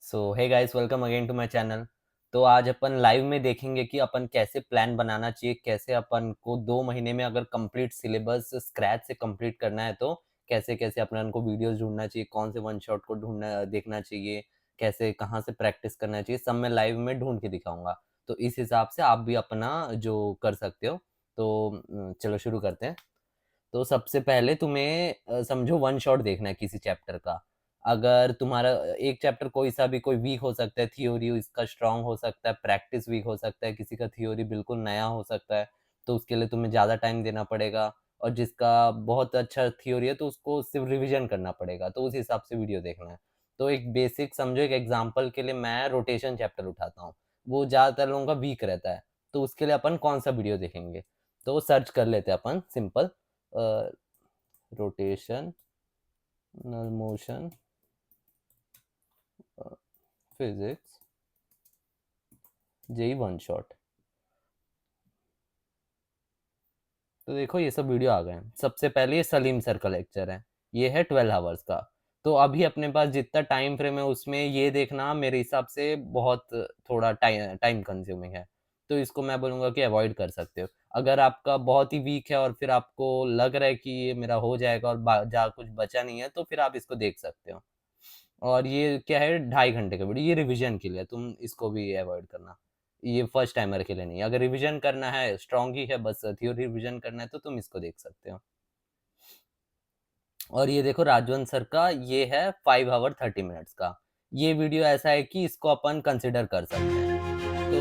So hey guys, welcome again to my channel. तो आज अपन live में देखेंगे कि अपन कैसे प्लान बनाना चाहिए, कैसे अपन को 2 महीने में अगर कंप्लीट सिलेबस स्क्रैच से कंप्लीट करना है तो कैसे-कैसे अपन को वीडियोज़ ढूँढना चाहिए, कौन से वन शॉट को ढूँढना देखना चाहिए, कैसे कहाँ से प्रैक्टिस करना चाहिए, सब मैं लाइव में ढूँढ के दिखाऊँगा। तो इस हिसाब से आप भी अपना जो कर सकते हो। तो चलो शुरू करते हैं। तो सबसे पहले तुम्हें समझो वन शॉट देखना है किसी चैप्टर का। अगर तुम्हारा एक चैप्टर कोई-सा भी कोई वीक हो सकता है, थ्योरी इसका स्ट्रॉन्ग हो सकता है, प्रैक्टिस वीक हो सकता है, किसी का थ्योरी बिल्कुल नया हो सकता है, तो उसके लिए तुम्हें ज़्यादा टाइम देना पड़ेगा और जिसका बहुत अच्छा थ्योरी है, तो उसको सिर्फ रिविज़न करना पड़ेगा, तो उस हिसाब से वीडियो देखना है। तो एक बेसिक समझो एक एग्ज़ाम्पल के लिए मैं रोटेशन चैप्टर उठाता हूँ, वो ज़्यादातर लोगों का वीक रहता है, तो उसके लिए अपन कौन-सा वीडियो देखेंगे? तो सर्च कर लेते हैं अपन simple rotational motion physics JEE one shot. तो देखो ये सब वीडियो आ गए हैं। सबसे पहले ये सलीम सर का लेक्चर है, ये है 12 आवर्स का। तो अभी अपने पास जितना टाइम फ्रेम है उसमें ये देखना मेरे हिसाब से बहुत थोड़ा टाइम कंज्यूमिंग है, तो इसको मैं बोलूँगा कि अवॉइड कर सकते हो। अगर आपका बहुत ही वीक है और फिर आपको लग रहा है कि ये मेरा हो जाएगा और कुछ बचा नहीं है, तो फिर आप इसको देख सकते हो। और ये क्या है, 2.5 घंटे का वीडियो, ये रिवीजन के लिए है, तुम इसको भी अवॉइड करना। ये फर्स्ट टाइमर के लिए नहीं है। अगर रिवीजन करना है, स्ट्रॉन्ग ही है, बस थ्योरी रिवीजन करना है तो तुम इसको देख सकते हो। और ये देखो राजवंत सर का, ये है 5 ऑवर 30 मिनट्स का। ये वीडियो ऐसा है कि इसको अपन कंसिडर कर सकते हैं। तो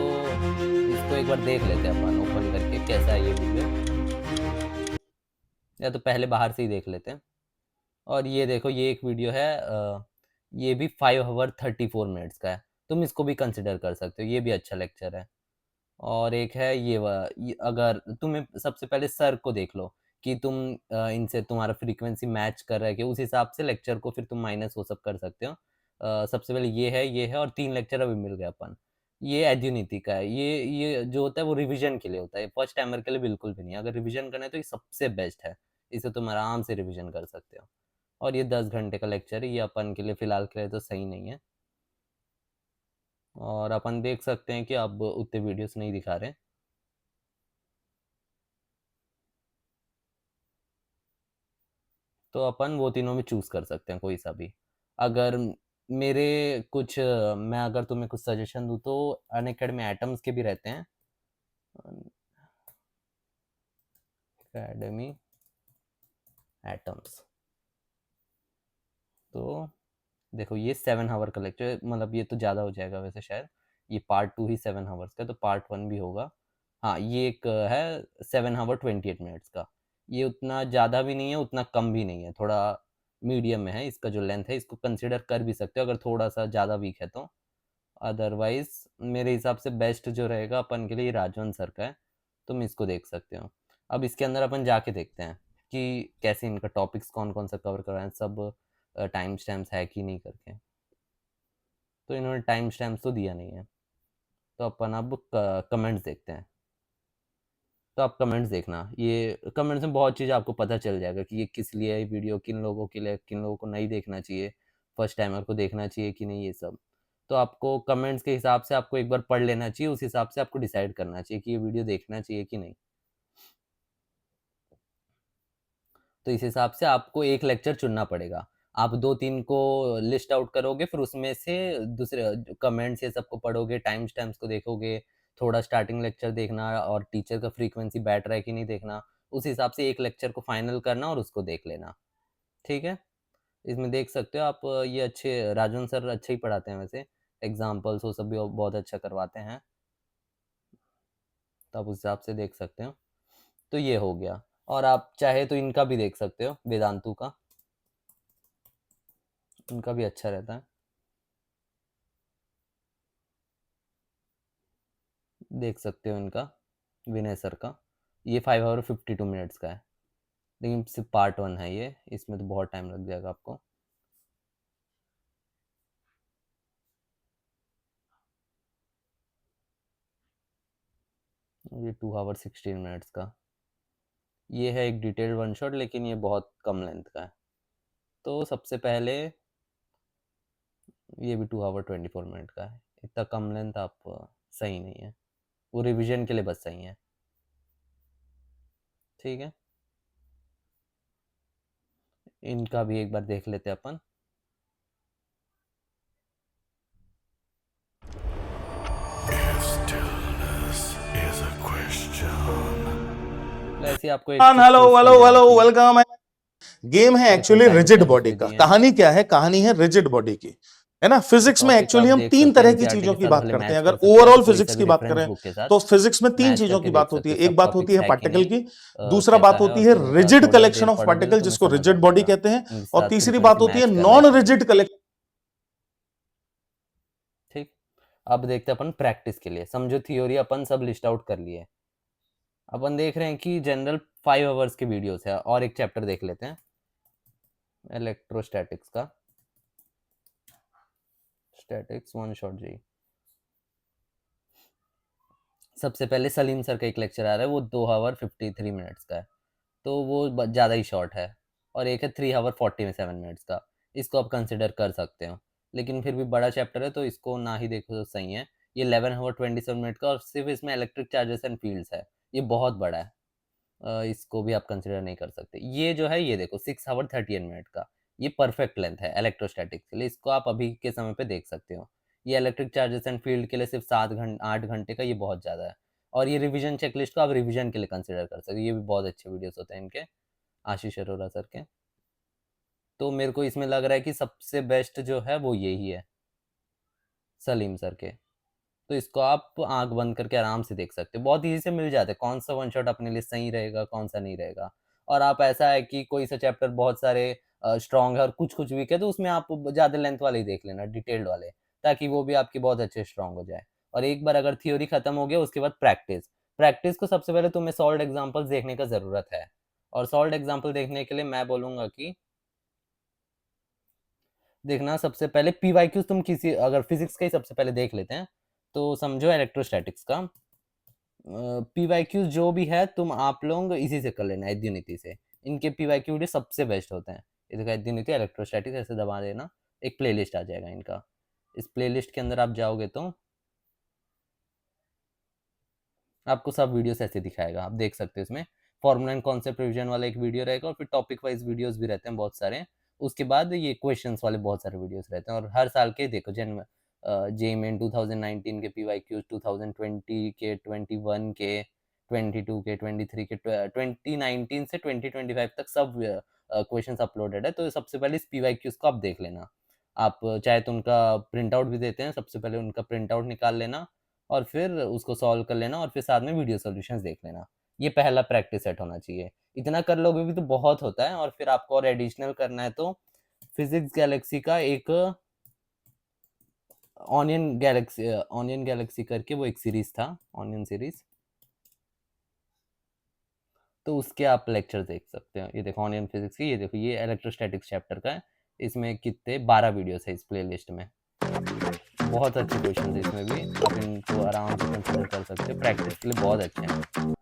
इसको एक बार देख लेते हैं अपन ओपन करके कैसा है ये वीडियो, या तो पहले बाहर से ही देख लेते हैं। और ये देखो ये एक वीडियो है, ये भी 5 ऑवर 34 मिनट्स का है। तुम इसको भी कंसिडर कर सकते हो, ये भी अच्छा लेक्चर है। और एक है ये अगर तुम्हें सबसे पहले सर को देख लो कि तुम इनसे तुम्हारा फ्रीक्वेंसी मैच कर रहा है कि उस हिसाब से लेक्चर को फिर तुम माइनस वो सब कर सकते हो। सबसे पहले ये है और 3 लेक्चर अभी मिल गए अपन। ये एड्यूनिटी का है। ये जो होता है वो रिवीजन के लिए होता है, फर्स्ट टाइमर के लिए बिल्कुल भी नहीं है। अगर रिवीजन करना है तो ये सबसे बेस्ट है। इसे तुम आराम से रिवीजन कर सकते हो। और ये 10 घंटे का लेक्चर है, ये अपन के लिए फिलहाल के लिए तो सही नहीं है। और अपन देख सकते हैं कि अब उतने वीडियोस नहीं दिखा रहे। तो अपन वो तीनों में चूज़ कर सकते हैं कोई सा भी। अगर मेरे कुछ मैं अगर तुम्हें कुछ सजेशन दूँ तो अनअकैडमी एटम्स के भी रहते हैं। Unacademy atoms. तो देखो ये 7 हावर का लेक्चर, मतलब ये तो ज़्यादा हो जाएगा वैसे शायद। ये पार्ट 2 ही 7 हावर्स का है, तो पार्ट 1 भी होगा। हाँ, ये एक है 7 हावर 28 मिनट्स का। ये उतना ज़्यादा भी नहीं है, उतना कम भी नहीं है, थोड़ा मीडियम में है। इसका जो लेंथ है इसको कंसीडर कर भी सकते हो अगर थोड़ा-सा ज़्यादा वीक है तो। अदरवाइज़ मेरे हिसाब से बेस्ट जो रहेगा अपन के लिए राजवंत सर का है, तुम इसको देख सकते हो। अब इसके अंदर अपन जाके देखते हैं कि कैसे इनका टॉपिक्स कौन-कौन सा कवर कर रहे हैं, सब टाइम स्टैम्प्स है कि नहीं करके। तो इन्होंने टाइम स्टैम्प्स तो दिया नहीं है, तो अपन अब कमेंट्स देखते हैं। तो आप कमेंट्स देखना, ये कमेंट्स में बहुत चीज़ आपको पता चल जाएगा कि ये किस लिए है वीडियो, किन लोगों के लिए, किन लोगों को नहीं देखना चाहिए, फर्स्ट टाइमर को देखना चाहिए कि नहीं, ये सब। तो आपको कमेंट्स के हिसाब से आपको एक बार पढ़ लेना चाहिए, उस हिसाब से आपको डिसाइड करना चाहिए कि ये वीडियो देखना चाहिए कि नहीं। तो इस हिसाब से आपको एक लेक्चर चुनना पड़ेगा। आप 2-3 को लिस्ट आउट करोगे, फिर उसमें से दूसरे कमेंट्स ये सबको पढ़ोगे, टाइम स्टैम्प्स को देखोगे, थोड़ा स्टार्टिंग लेक्चर देखना और टीचर का फ्रीक्वेंसी बैठ रहा है कि नहीं देखना। उस हिसाब से एक लेक्चर को फाइनल करना और उसको देख लेना, ठीक है? इसमें देख सकते हो आप, ये अच्छे राजवन सर अच्छे ही पढ़ाते हैं वैसे, एग्ज़ाम्पल्स वो सब भी बहुत अच्छा करवाते हैं, तो आप उस हिसाब से देख सकते हो। तो ये हो गया। और आप चाहे तो इनका भी देख सकते हो, वेदांतु का, उनका भी अच्छा रहता है। देख सकते हो इनका, विनय सर का। ये 5 आवर 52 मिनट्स का है, लेकिन सिर्फ पार्ट 1 है ये, इसमें तो बहुत टाइम लग जाएगा आपको। ये 2 आवर 16 मिनट्स का। ये है एक डिटेल्ड वन शॉट, लेकिन ये बहुत कम लेंथ का है। तो सबसे पहले ये भी 2 आवर 24 मिनट का है। इतना कम लेंथ आप सही नहीं है, वो रिवीजन के लिए बस सही है। ठीक है, इनका भी एक बार देख लेते हैं अपन। ऐसे आपको एक चीज हेलो चूज कर हेलो लेना हेलो कि वेलकम। गेम है देखो actually time rigid stamps body दे का। दिए हैं। कहानी क्या है? कहानी है रिजिड बॉडी की, है ना। फिजिक्स में टॉपिक आप एक्चुअली हम देख तीन सकते हो तरह की एनसीईआरटी चीजों के की साथ, बात भले करते हैं। मैच अगर कर सकते हो आप ओवरऑल कोई फिजिक्स सा भी की बात रेफरेंस करें बुक के साथ, तो फिजिक्स में तीन मैच चीजों करके की देख बात होती सकते है। हो एक सब बात होती टॉपिक्स है है कि पार्टिकल नहीं, की, दूसरा बात कैसा है, होती और है फिर उनका रिजिड थोड़ा कलेक्शन देर ऑफ पढ़ लोगे पार्टिकल तो तुम्हें जिसको समझ आ रिजिड बॉडी जाएगा कहते हैं, उनके और साथ तीसरी बात फ्रीक्वेंसी होती है मैच कर रहा है नॉन कि नहीं। Rigid collection. ठीक, अब देखते हैं अपन प्रैक्टिस के लिए। समझो थ्योरी अपन सब लिस्ट आउट कर लिए। अपन देख रहे हैं कि जनरल 5 आवर्स की वीडियोस है, और एक चैप्टर देख लेते हैं इलेक्ट्रोस्टैटिक्स का, स्टैटिक्स वन शॉट जी। सबसे पहले सलीम सर का एक लेक्चर आ रहा है, वो 2 आवर 53 मिनट्स का है, तो वो ज़्यादा ही शॉर्ट है। और एक है 3 आवर 47 मिनट्स का, इसको आप कंसिडर कर सकते हो, लेकिन फिर भी बड़ा चैप्टर है तो इसको ना ही देखो तो सही है। ये 11 आवर 27 मिनट का, और सिर्फ इसमें इलेक्ट्रिक चार्जेस एंड फील्ड्स है, ये बहुत बड़ा है। इसको भी आप कंसिडर नहीं कर सकते। ये जो है ये देखो 6 आवर 38 मिनट का, ये परफेक्ट लेंथ है इलेक्ट्रोस्टैटिक्स के लिए, इसको आप अभी के समय पे देख सकते हो। ये इलेक्ट्रिक चार्जेस एंड फील्ड के लिए सिर्फ 8 घंटे का, ये बहुत ज़्यादा है। और ये रिवीजन चेकलिस्ट को आप रिवीजन के लिए कंसिडर कर सकते हो, ये भी बहुत अच्छे वीडियोस होते हैं इनके, आशीष अरोरा सर के। तो मेरे को इसमें लग रहा है कि सबसे बेस्ट जो है वो यही है, सलीम सर के। तो इसको आप आंख बंद करके आराम से देख सकते हो, बहुत ईजी से मिल जाते हैं कौन सा वन शॉट अपने लिए सही रहेगा, कौन सा नहीं रहेगा। और आप ऐसा है कि कोई सा चैप्टर बहुत सारे स्ट्रॉन्ग है और कुछ कुछ वीक है, तो उसमें आप ज़्यादा लेंथ वाले ही देख लेना, डिटेल्ड वाले, ताकि वो भी आपकी बहुत अच्छे स्ट्रॉन्ग हो जाए। और एक बार अगर थ्योरी खत्म हो गया, उसके बाद प्रैक्टिस। प्रैक्टिस को सबसे पहले तुम्हें सॉल्व एग्जाम्पल्स देखने का ज़रूरत है। और सॉल्व एग्जाम्पल देखने के लिए मैं बोलूँगा कि देखना, सबसे पहले पीवाईक्यूज तुम किसी, अगर फिजिक्स का ही सबसे पहले देख लेते हैं, तो समझो इलेक्ट्रोस्टैटिक्स का पीवाईक्यूज जो भी है तुम आप लोग इसी से कर लेना, एद्युनिटी से। इनके पीवाईक्यू वीडियो सबसे बेस्ट होते हैं। ये देखो एद्युनिटी इलेक्ट्रोस्टैटिक्स, ऐसे दबा देना, एक प्लेलिस्ट आ जाएगा इनका। इस प्लेलिस्ट के अंदर आप जाओगे तो आपको सब वीडियोस ऐसे दिखाएगा, आप देख सकते हो। इसमें फॉर्मूला एंड कॉन्सेप्ट रिवीजन वाला एक वीडियो रहेगा, और फिर टॉपिक वाइज वीडियोस भी रहते हैं बहुत सारे। उसके बाद ये क्वेश्चंस वाले बहुत सारे वीडियोस रहते हैं, और हर साल के देखो जन जे मेन 2019 के पीवाईक्यूज, 2020 के, 21 के, 22 के, 23 के, 2019 से 2025 तक सब क्वेश्चंस अपलोडेड है। तो सबसे पहले इस पीवाईक्यूज को आप देख लेना। आप चाहे तो उनका प्रिंट आउट भी देते हैं, सबसे पहले उनका प्रिंट आउट निकाल लेना, और फिर उसको सॉल्व कर लेना, और फिर साथ में वीडियो सॉल्यूशंस देख लेना। ये पहला प्रैक्टिस सेट होना चाहिए। इतना कर लोगे भी तो बहुत होता है। और फिर आपको और एडिशनल करना है तो फिजिक्स गैलेक्सी का एक ऑनियन गैलेक्सी करके वो एक सीरीज था, ऑनियन सीरीज, तो उसके आप लेक्चर देख सकते हो। ये देखो ऑनियन फिजिक्स की, ये देखो ये इलेक्ट्रोस्टैटिक्स चैप्टर का है। इसमें कितने 12 वीडियोस है इस प्लेलिस्ट में, बहुत अच्छे क्वेश्चन है इसमें भी, आप इनको आराम से कंसिडर कर सकते हो, प्रैक्टिस के लिए बहुत अच्छे हैं।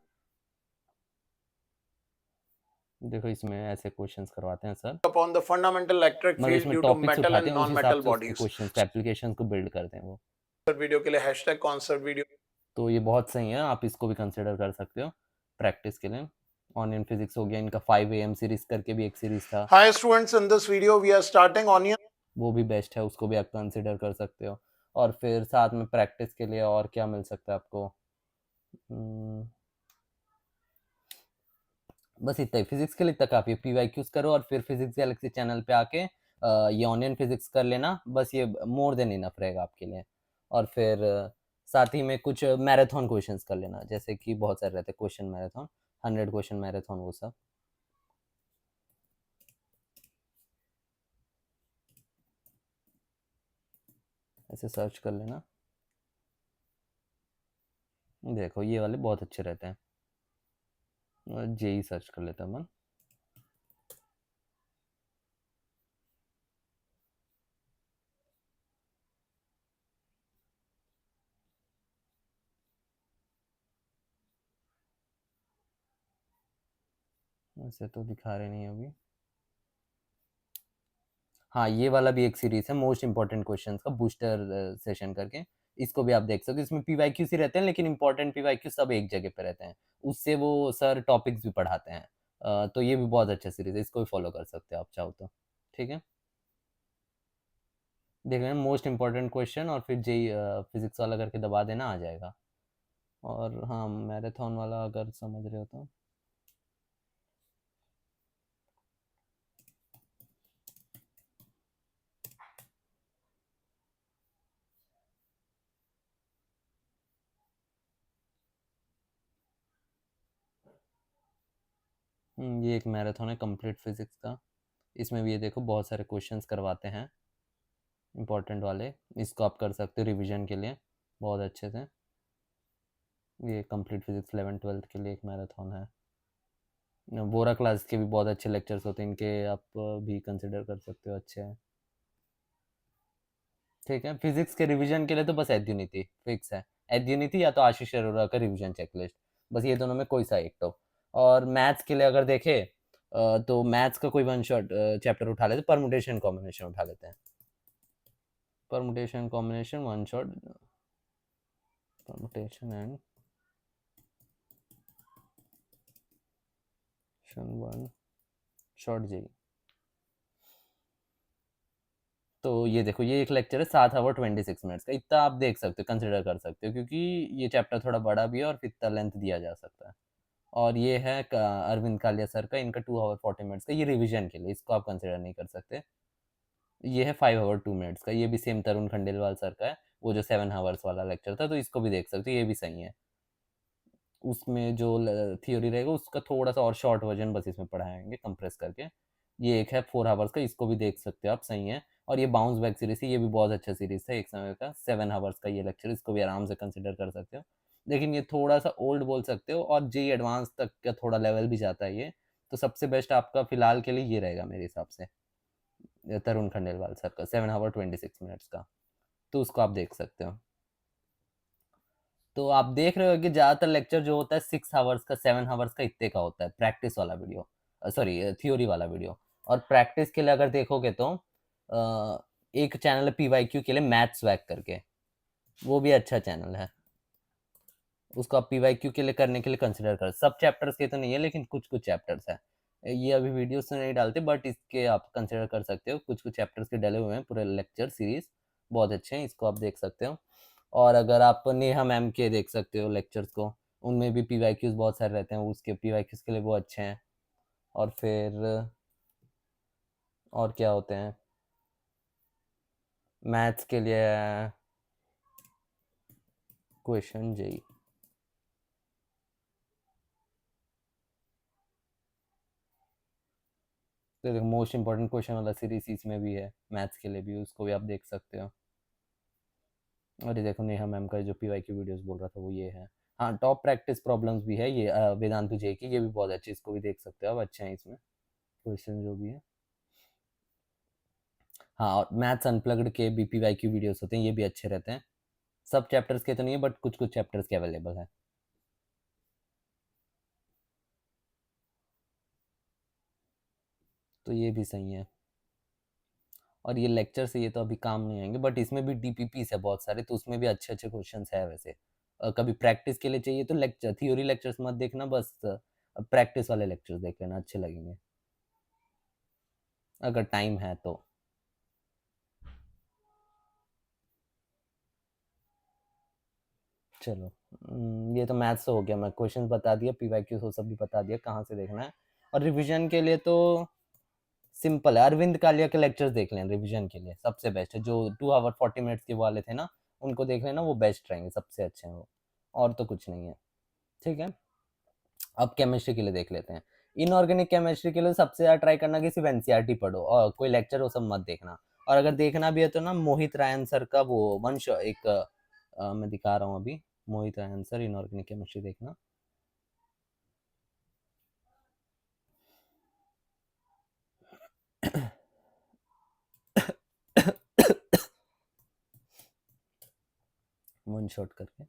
देखो इसमें ऐसे क्वेश्चंस करवाते हैं sir, upon the fundamental electric मतलब field इसमें due to टॉपिक्स metal उठाते and हैं, उस हिसाब non-metal से उसको bodies। क्वेश्चंस को, एप्लीकेशंस को बिल्ड करते हैं वो। वीडियो के लिए हैशटैग कॉन्सर्ट वीडियो। तो ये बहुत सही है, आप इसको भी कंसिडर कर सकते हो प्रैक्टिस के लिए। ऑनियन फिजिक्स हो गया इनका, 5 AM सीरीज करके भी एक सीरीज था, Hi students, in this video we are starting onion। वो भी बेस्ट है, उसको भी आप कंसिडर कर सकते हो। और फिर साथ में प्रैक्टिस के लिए और क्या मिल सकता है आपको, बस इतना ही फिजिक्स के लिए इतना काफ़ी है। पीवाईक्यूज करो, और फिर फिजिक्स गैलेक्सी चैनल पे आके ये ऑनियन फिजिक्स कर लेना, बस ये मोर देन इनफ रहेगा आपके लिए। और फिर साथ ही में कुछ मैराथन क्वेश्चंस कर लेना, जैसे कि बहुत सारे रहते हैं क्वेश्चन मैराथन, 100 क्वेश्चन मैराथन, वो सब ऐसे सर्च कर लेना। देखो ये वाले बहुत अच्छे रहते हैं, जेई सर्च कर लेता हूँ मैं। ऐसे तो दिखा रहे नहीं अभी। हाँ, ये वाला भी एक सीरीज़ है मोस्ट इम्पोर्टेंट क्वेश्चंस का बूस्टर सेशन करके, इसको भी आप देख सकते हो। इसमें पीवाईक्यूज़ ही रहते हैं लेकिन इम्पोर्टेंट पीवाईक्यू सब एक जगह पे रहते हैं। उससे वो सर टॉपिक्स भी पढ़ाते हैं। तो ये भी बहुत अच्छा सीरीज़ है, इसको भी फॉलो कर सकते हो आप चाहो तो। ठीक है? देख लेना मोस्ट इम्पोर्टेंट क्वेश्चन और फिर जेईई फिज़िक्स वाला करके दबा देना आ जाएगा। और हाँ, मैराथन वाला अगर समझ रहे हो तो ये एक मैराथन है कंप्लीट फिज़िक्स का। इसमें भी ये देखो बहुत सारे क्वेश्चंस करवाते हैं, इम्पोर्टेंट वाले। इसको आप कर सकते हो रिवीजन के लिए बहुत अच्छे से। ये कंप्लीट फिज़िक्स 11th-12th के लिए एक मैराथन है। वोरा क्लास के भी बहुत अच्छे लेक्चर्स होते हैं, इनके आप भी कंसिडर कर सकते हो, अच्छे हैं। ठीक है, फिज़िक्स के रिवीजन के लिए तो बस एद्युनिटी फिक्स है। एद्युनिटी या तो आशीष अरोरा का रिवीजन चेकलिस्ट, बस ये दोनों में कोई सा एक तो। और मैथ्स के लिए अगर देखें तो मैथ्स का कोई वन शॉट चैप्टर उठा लेते, परमुटेशन कॉम्बिनेशन उठा लेते हैं। Permutation combination one shot, permutation and one shot जी। तो ये देखो ये एक लेक्चर है 7 आवर 26 मिनट्स का, इतना आप देख सकते हो, कंसिडर कर सकते हो, क्योंकि ये चैप्टर थोड़ा बड़ा भी है और फिर इतना लेंथ दिया जा सकता है। और ये है अरविंद कालिया सर का, इनका 2 आवर 40 मिनट्स का, ये रिवीजन के लिए, इसको आप कंसिडर नहीं कर सकते। ये है 5 आवर 2 मिनट्स का, ये भी सेम तरुण खंडेलवाल सर का है, वो जो 7 आवर्स वाला लेक्चर था, तो इसको भी देख सकते हो, ये भी सही है। उसमें जो थ्योरी रहेगा उसका थोड़ा सा और शॉर्ट वर्जन बस इसमें पढ़ाएंगे कंप्रेस करके। ये एक है 4 आवर्स का, इसको भी देख सकते हो आप, सही है। और ये बाउंस बैक सीरीज है, ये भी बहुत अच्छा सीरीज था एक समय का, 7 आवर्स का ये लेक्चर, इसको भी आराम से कंसिडर कर सकते हो। लेकिन ये थोड़ा सा ओल्ड बोल सकते हो, और जेई एडवांस तक का थोड़ा लेवल भी जाता है ये। तो सबसे बेस्ट आपका फिलहाल के लिए ये रहेगा मेरे हिसाब से, तरुण खंडेलवाल सर का 7 आवर 26 मिनट्स का, तो उसको आप देख सकते हो। तो आप देख रहे हो कि ज़्यादातर लेक्चर जो होता है 6 आवर्स का 7 आवर्स का इतने का होता है, प्रैक्टिस वाला वीडियो, सॉरी थ्योरी वाला वीडियो। और प्रैक्टिस के लिए अगर देखोगे तो एक चैनल है पीवाईक्यू के लिए, मैथ्स वैक करके, वो भी अच्छा चैनल है। उसको आप पीवाईक्यू के लिए करने के लिए कंसिडर कर, सब चैप्टर्स के तो नहीं है लेकिन कुछ कुछ चैप्टर्स है। ये अभी वीडियोस तो नहीं डालते, बट इसके आप कंसिडर कर सकते हो, कुछ कुछ चैप्टर्स के डले हुए हैं पूरे लेक्चर सीरीज, बहुत अच्छे हैं, इसको आप देख सकते हो। और अगर आप नेहा मैम के देख सकते हो लेक्चर्स को, उनमें भी पीवाईक्यूज बहुत सारे रहते हैं, उसके पीवाईक्यूज के लिए वो अच्छे हैं। और फिर और क्या होते हैं मैथ्स के लिए, क्वेश्चन जी, तो देखो मोस्ट इंपॉर्टेंट क्वेश्चन वाला सीरीज इसमें भी है मैथ्स के लिए भी, उसको भी आप देख सकते हो। और ये देखो नेहा मैम का जो पीवाईक्यू वीडियोस बोल रहा था वो ये है। हाँ, टॉप प्रैक्टिस प्रॉब्लम्स भी है ये वेदांतु जे की, ये भी बहुत अच्छी, इसको भी देख सकते हो आप, अच्छे हैं इसमें क्वेश्चन जो भी है। हाँ, और मैथ्स अनप्लग्ड के भी पीवाईक्यू वीडियोस होते हैं, ये भी अच्छे रहते हैं। सब चैप्टर्स के तो नहीं है, बट कुछ कुछ चैप्टर्स के अवेलेबल है। तो ये भी सही है। और ये लेक्चर से ये तो अभी काम नहीं आएंगे, बट इसमें भी डीपीपीस है बहुत सारे, तो उसमें भी अच्छे अच्छे क्वेश्चंस है वैसे। कभी प्रैक्टिस के लिए चाहिए तो लेक्चर थ्योरी लेक्चर्स मत देखना, बस प्रैक्टिस वाले लेक्चर्स देख लेना, अच्छे लगेंगे अगर टाइम है तो। चलो, ये तो मैथ्स हो गया, मैं क्वेश्चंस बता दिया, पीवाईक्यू हो सब भी बता दिया कहाँ से देखना है। और रिवीजन के लिए तो सिंपल है, अरविंद कालिया के लेक्चर्स देख लें रिवीजन के लिए, सबसे बेस्ट है। जो 2 आवर 40 मिनट्स के वाले थे ना, उनको देख लेना, वो बेस्ट रहेंगे, सबसे अच्छे हैं वो, और तो कुछ नहीं है। ठीक है, अब केमिस्ट्री के लिए देख लेते हैं। इनऑर्गेनिक केमिस्ट्री के लिए सबसे ज़्यादा ट्राई करना कि सिर्फ एनसीईआरटी पढ़ो, और कोई लेक्चर वो सब मत देखना। और अगर देखना भी है तो ना मोहित रायन सर का वो वंश एक मैं दिखा रहा हूँ अभी, मोहित रायन सर इनऑर्गेनिक केमिस्ट्री देखना। वन शॉट करके,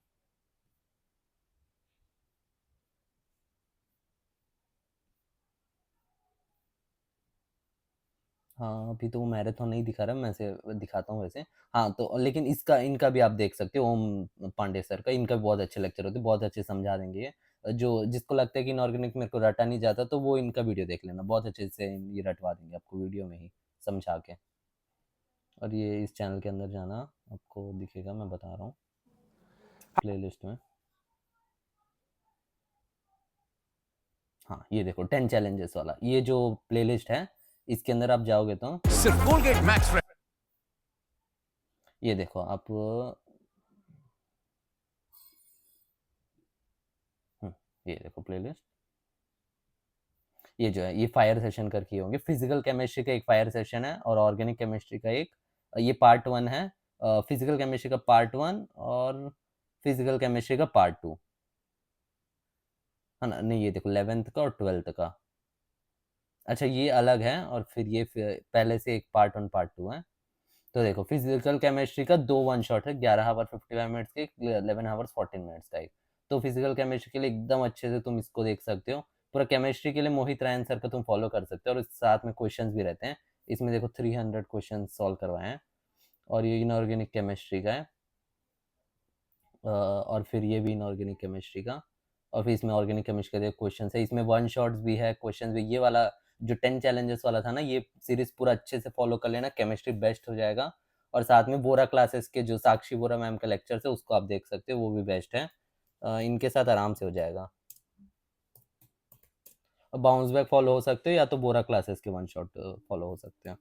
हाँ, अभी तो वो मैराथन नहीं दिखा रहा, मैं ऐसे दिखाता हूँ वैसे। हाँ, तो लेकिन इसका इनका भी आप देख सकते हो, ओम पांडे सर का, इनका भी बहुत अच्छे लेक्चर होते हैं, बहुत अच्छे समझा देंगे ये। जो जिसको लगता है कि इनऑर्गेनिक मेरे को रटा नहीं जाता, तो वो इनका वीडियो देख लेना, बहुत अच्छे से ये रटवा देंगे आपको वीडियो में ही समझा के। और ये इस चैनल के अंदर जाना, आपको दिखेगा, मैं बता रहा हूँ, प्लेलिस्ट में। हाँ, ये देखो 10 चैलेंजेस वाला, ये जो प्लेलिस्ट है, इसके अंदर आप जाओगे तो सिर्फ कोलगेट मैक्स ये देखो आप, ये देखो प्लेलिस्ट, ये जो है ये फायर सेशन करके होंगे। फिजिकल केमिस्ट्री का एक फायर सेशन है और ऑर्गेनिक केमिस्ट्री का एक, ये पार्ट 1 है। फिजिकल केमिस्ट्री का पार्ट 1 और फिजिकल केमिस्ट्री का पार्ट 2 है ना। नहीं, ये देखो 11th का और 12th का, अच्छा ये अलग है। और फिर ये पहले से एक पार्ट 1 पार्ट 2 है। तो देखो फिजिकल केमिस्ट्री का 2 वन शॉट है, 11 आवर 55 मिनट्स के, 11 आवर्स 14 मिनट्स का एक। तो फिजिकल केमिस्ट्री के लिए एकदम अच्छे से तुम इसको देख सकते हो। पूरा केमिस्ट्री के लिए मोहित रायन सर का तुम फॉलो कर सकते हो, और साथ में क्वेश्चंस भी रहते हैं। इसमें देखो 300 क्वेश्चन सॉल्व करवाए हैं। और ये इनऑर्गेनिक केमिस्ट्री का है, और फिर ये भी इनऑर्गेनिक केमिस्ट्री का। और फिर इसमें ऑर्गेनिक केमिस्ट्री का क्वेश्चन है, इसमें वन शॉट्स भी है, क्वेश्चन भी। ये वाला जो 10 चैलेंजेस वाला था ना, ये सीरीज पूरा अच्छे से फॉलो कर लेना, केमिस्ट्री बेस्ट हो जाएगा। और साथ में बोरा क्लासेस के जो साक्षी बोरा मैम का लेक्चर है, उसको आप देख सकते हो, वो भी बेस्ट है। इनके साथ आराम से हो जाएगा। बाउंस बैक फॉलो हो सकते हो, या तो बोरा क्लासेस के वन शॉट फॉलो हो सकते हैं।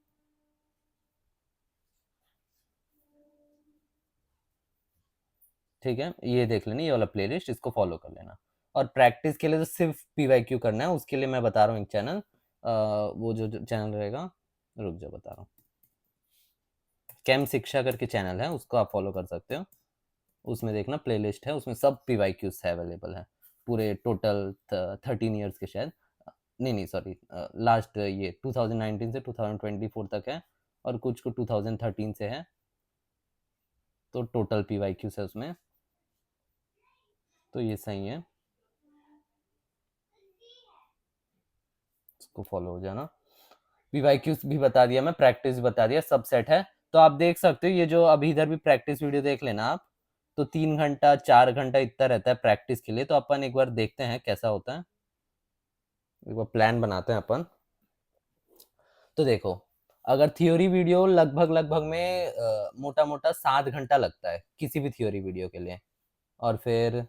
ठीक है, ये देख लेना, ये वाला प्लेलिस्ट, इसको फॉलो कर लेना। और प्रैक्टिस के लिए तो सिर्फ पीवाईक्यू करना है, उसके लिए मैं बता रहा हूँ एक चैनल, वो जो चैनल रहेगा, रुक जा बता रहा हूँ, कैम शिक्षा करके चैनल है, उसको आप फॉलो कर सकते हो। उसमें देखना प्लेलिस्ट है, उसमें सब पीवाईक्यूज है, अवेलेबल है पूरे टोटल 13 ईयर्स के शायद, नहीं नहीं सॉरी, लास्ट ये 2019 से 2024 तक है, और कुछ को 2013 से है। तो टोटल पीवाईक्यूज है उसमें, तो ये सही है, इसको फॉलो हो जाना। पीवाईक्यूज भी बता दिया मैं, प्रैक्टिस भी बता दिया, सब सेट है। तो आप देख सकते हो, ये जो अभी इधर भी प्रैक्टिस वीडियो देख लेना आप, तो 3 घंटा 4 घंटा इतना रहता है प्रैक्टिस के लिए। तो अपन एक बार देखते हैं कैसा होता है, एक बार प्लान बनाते हैं अपन। तो देखो, अगर थियोरी वीडियो लगभग लगभग में मोटा मोटा 7 घंटा लगता है किसी भी थियोरी वीडियो के लिए। और फिर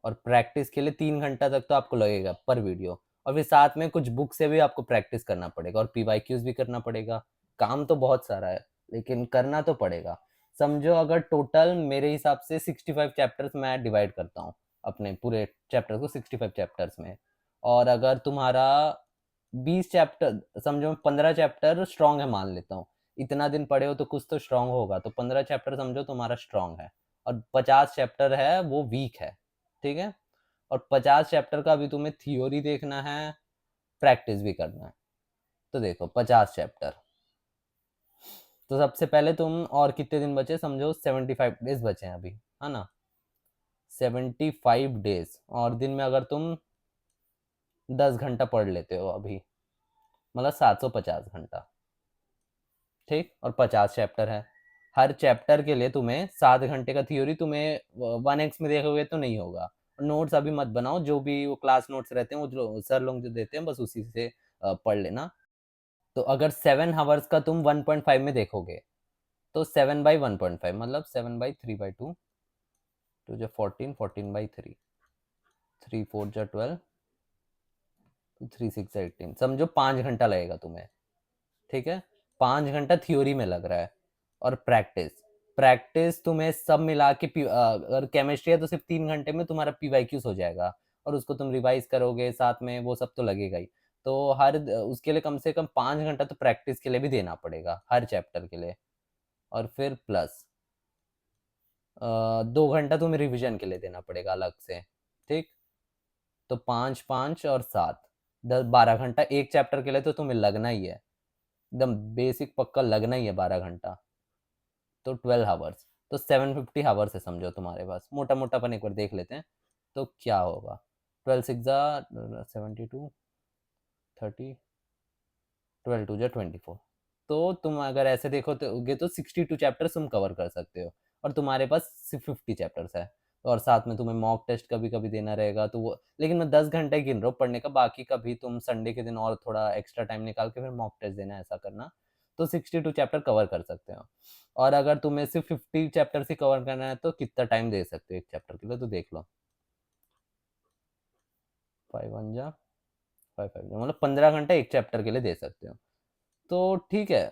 और प्रैक्टिस के लिए 3 घंटा तक तो आपको लगेगा पर वीडियो। और फिर साथ में कुछ बुक से भी आपको प्रैक्टिस करना पड़ेगा, और पीवाईक्यूज भी करना पड़ेगा। काम तो बहुत सारा है, लेकिन करना तो पड़ेगा। समझो, अगर टोटल मेरे हिसाब से 65 चैप्टर्स मैं डिवाइड करता हूँ, अपने पूरे चैप्टर को 65 चैप्टर्स में। और अगर तुम्हारा 20 चैप्टर, समझो 15 चैप्टर स्ट्रांग है मान लेता हूँ, इतना दिन पढ़े हो तो कुछ तो स्ट्रांग होगा, तो 15 चैप्टर समझो तुम्हारा स्ट्रांग है, और 50 चैप्टर है वो वीक है। ठीक है, और 50 चैप्टर का अभी तुम्हें थियोरी देखना है, प्रैक्टिस भी करना है। तो देखो 50 चैप्टर, तो सबसे पहले तुम, और कितने दिन बचे, समझो 75 डेज बचे हैं अभी, है ना। 75 डेज, और दिन में अगर तुम 10 घंटा पढ़ लेते हो अभी, मतलब 750 घंटा। ठीक, और 50 चैप्टर है, हर चैप्टर के लिए तुम्हें 7 घंटे का थियोरी, तुम्हें 1x में देखोगे तो नहीं होगा। नोट्स अभी मत बनाओ, जो भी वो क्लास नोट्स रहते हैं, वो जो सर लोग जो देते हैं, बस उसी से पढ़ लेना। तो अगर 7 आवर्स का तुम 1.5 में देखोगे, तो 7/1.5 मतलब 7/3/2, तो जो 14, 14/3, 3 4 जा 12, तो 3 6 जा 18, समझो 5 घंटा लगेगा तुम्हें। ठीक है, 5 घंटा थियोरी में लग रहा है। और प्रैक्टिस, प्रैक्टिस तुम्हें सब मिला के अगर केमिस्ट्री है तो सिर्फ 3 घंटे में तुम्हारा पीवाईक्यूज हो जाएगा, और उसको तुम रिवाइज करोगे साथ में, वो सब तो लगेगा ही। तो हर उसके लिए कम से कम 5 घंटा तो प्रैक्टिस के लिए भी देना पड़ेगा, हर चैप्टर के लिए। और फिर प्लस 2 घंटा तुम्हें रिविजन के लिए देना पड़ेगा अलग से। ठीक, तो 5 5 और 7, 10 12 घंटा एक चैप्टर के लिए तो तुम्हें लगना ही है, एकदम बेसिक पक्का लगना ही है 12 घंटा। तो 12 आवर्स, तो 750 आवर्स है समझो तुम्हारे पास, मोटा मोटा अपन एक बार देख लेते हैं तो क्या होगा। 12 6 जा 72, 30, 12 टू जा 24। तो तुम अगर ऐसे देखोगे तो 62 चैप्टर्स तुम कवर कर सकते हो और तुम्हारे पास सिर्फ 50 चैप्टर्स है। और साथ में तुम्हें मॉक टेस्ट कभी-कभी देना रहेगा, तो वो लेकिन मैं 10 घंटे गिन रहा हूँ पढ़ने का, बाकी कभी तुम संडे के दिन और थोड़ा एक्स्ट्रा टाइम निकाल के फिर मॉक टेस्ट देना, ऐसा करना। तो 62 चैप्टर कवर कर सकते हो। और अगर तुम्हें सिर्फ 50 चैप्टर्स ही कवर करना है तो कितना टाइम दे सकते हो एक चैप्टर के लिए, तो देख लो। 5 1 जा 5 5 जा मतलब 15 घंटे एक चैप्टर के लिए दे सकते हो। तो ठीक है,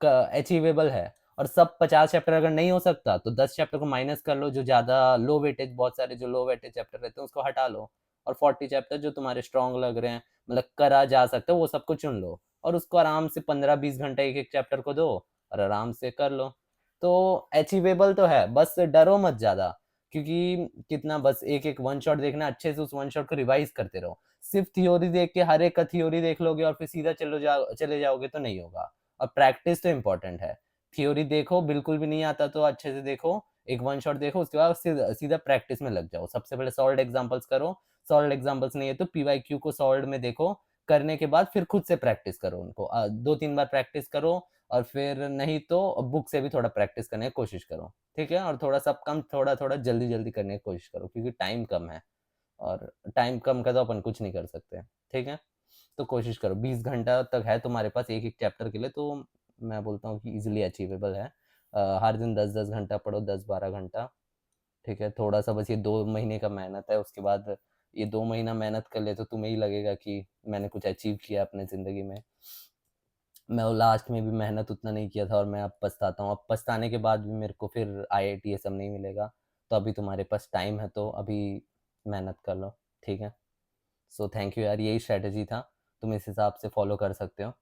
अचीवेबल है। और सब 50 चैप्टर अगर नहीं हो सकता तो 10 चैप्टर को माइनस कर लो, जो ज़्यादा लो वेटेज, बहुत सारे जो लो वेटेज चैप्टर रहते हैं उसको हटा लो, और 40 चैप्टर जो तुम्हारे स्ट्रॉन्ग लग रहे हैं, मतलब करा जा सकता है, वो सबको चुन लो और उसको आराम से 15-20 घंटे एक एक चैप्टर को दो और आराम से कर लो। तो अचीवेबल तो है, बस डरो मत ज़्यादा, क्योंकि कितना बस एक एक वन शॉट देखना, अच्छे से उस वन शॉट को रिवाइज करते रहो। सिर्फ थ्योरी देख के हर एक का थ्योरी देख लोगे और फिर सीधा चले जाओगे तो नहीं होगा। और प्रैक्टिस तो इम्पोर्टेंट है। थ्योरी देखो, बिल्कुल भी नहीं आता तो अच्छे से देखो, एक वन शॉट देखो, उसके बाद सीधा सीधा प्रैक्टिस में लग जाओ। सबसे पहले सॉल्व्ड एग्जांपल्स करो, सॉल्व्ड एग्जांपल्स नहीं है तो पीवाईक्यू को सॉल्व्ड में देखो, करने के बाद फिर खुद से प्रैक्टिस करो उनको। 2-3 बार प्रैक्टिस करो और फिर नहीं तो बुक से भी थोड़ा प्रैक्टिस करने की कोशिश करो, ठीक है? और थोड़ा सब काम थोड़ा-थोड़ा जल्दी-जल्दी करने की कोशिश करो, क्योंकि टाइम कम है और टाइम कम का तो अपन कुछ नहीं कर सकते, ठीक है? तो कोशिश करो, 20 घंटा तक है तुम्हारे पास एक-एक चैप्टर के लिए, तो मैं बोलता हूँ कि ईज़िली अचीवेबल है। हर दिन 10-10 घंटा पढ़ो, 10-12 घंटा, ठीक है? थोड़ा-सा बस ये 2 महीने का मेहनत है, उसके बाद ये 2 महीना मेहनत कर ले तो तुम्हें ही लगेगा कि मैंने कुछ अचीव किया अपने ज़िंदगी में। मैं वो लास्ट में भी मेहनत उतना नहीं किया था और मैं अब पछताता हूँ। अब पछताने के बाद भी मेरे को फिर आईआईटी ये सब नहीं मिलेगा, तो अभी तुम्हारे पास टाइम है तो अभी मेहनत कर लो, ठीक है? सो थैंक यू यार, यही स्ट्रैटेजी था, तुम इस हिसाब से फॉलो कर सकते हो।